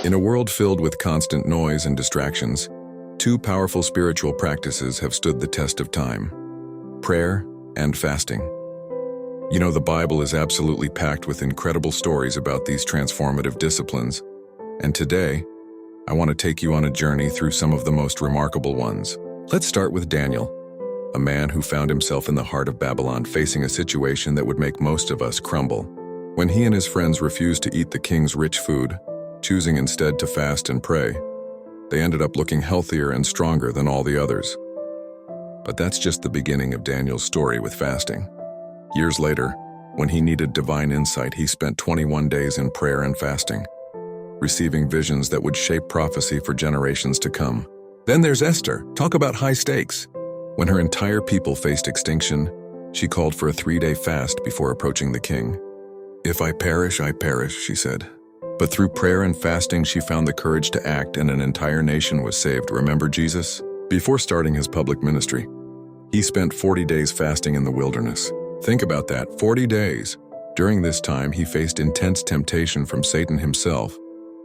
In a world filled with constant noise and distractions, two powerful spiritual practices have stood the test of time: prayer and fasting. You know, the Bible is absolutely packed with incredible stories about these transformative disciplines, and today, I want to take you on a journey through some of the most remarkable ones. Let's start with Daniel, a man who found himself in the heart of Babylon facing a situation that would make most of us crumble. When he and his friends refused to eat the king's rich food, choosing instead to fast and pray, they ended up looking healthier and stronger than all the others. But that's just the beginning of Daniel's story with fasting. Years later, when he needed divine insight, he spent 21 days in prayer and fasting, receiving visions that would shape prophecy for generations to come. Then there's Esther. Talk about high stakes. When her entire people faced extinction, she called for a 3-day fast before approaching the king. "If I perish, I perish," she said. But through prayer and fasting, she found the courage to act, and an entire nation was saved. Remember Jesus? Before starting his public ministry, he spent 40 days fasting in the wilderness. Think about that, 40 days. During this time, he faced intense temptation from Satan himself,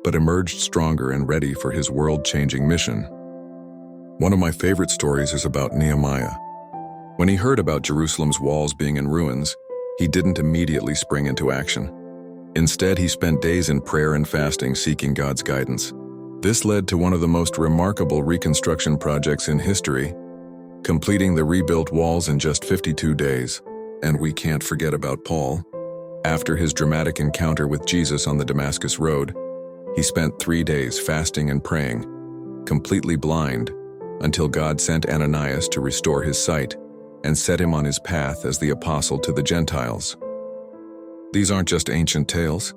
but emerged stronger and ready for his world-changing mission. One of my favorite stories is about Nehemiah. When he heard about Jerusalem's walls being in ruins, he didn't immediately spring into action. Instead, he spent days in prayer and fasting, seeking God's guidance. This led to one of the most remarkable reconstruction projects in history, completing the rebuilt walls in just 52 days. And we can't forget about Paul. After his dramatic encounter with Jesus on the Damascus Road, he spent 3 days fasting and praying, completely blind, until God sent Ananias to restore his sight and set him on his path as the apostle to the Gentiles. These aren't just ancient tales,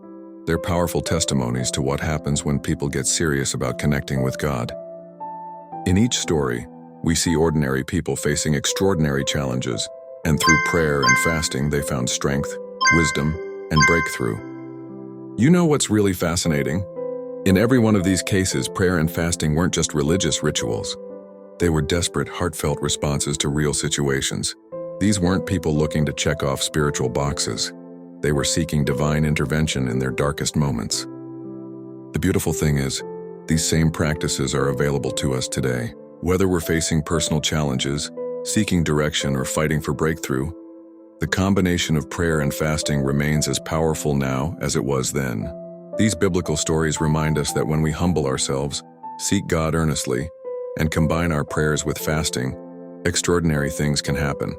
they're powerful testimonies to what happens when people get serious about connecting with God. In each story, we see ordinary people facing extraordinary challenges, and through prayer and fasting, they found strength, wisdom, and breakthrough. You know what's really fascinating? In every one of these cases, prayer and fasting weren't just religious rituals. They were desperate, heartfelt responses to real situations. These weren't people looking to check off spiritual boxes. They were seeking divine intervention in their darkest moments. The beautiful thing is, these same practices are available to us today. Whether we're facing personal challenges, seeking direction, or fighting for breakthrough, the combination of prayer and fasting remains as powerful now as it was then. These biblical stories remind us that when we humble ourselves, seek God earnestly, and combine our prayers with fasting, extraordinary things can happen.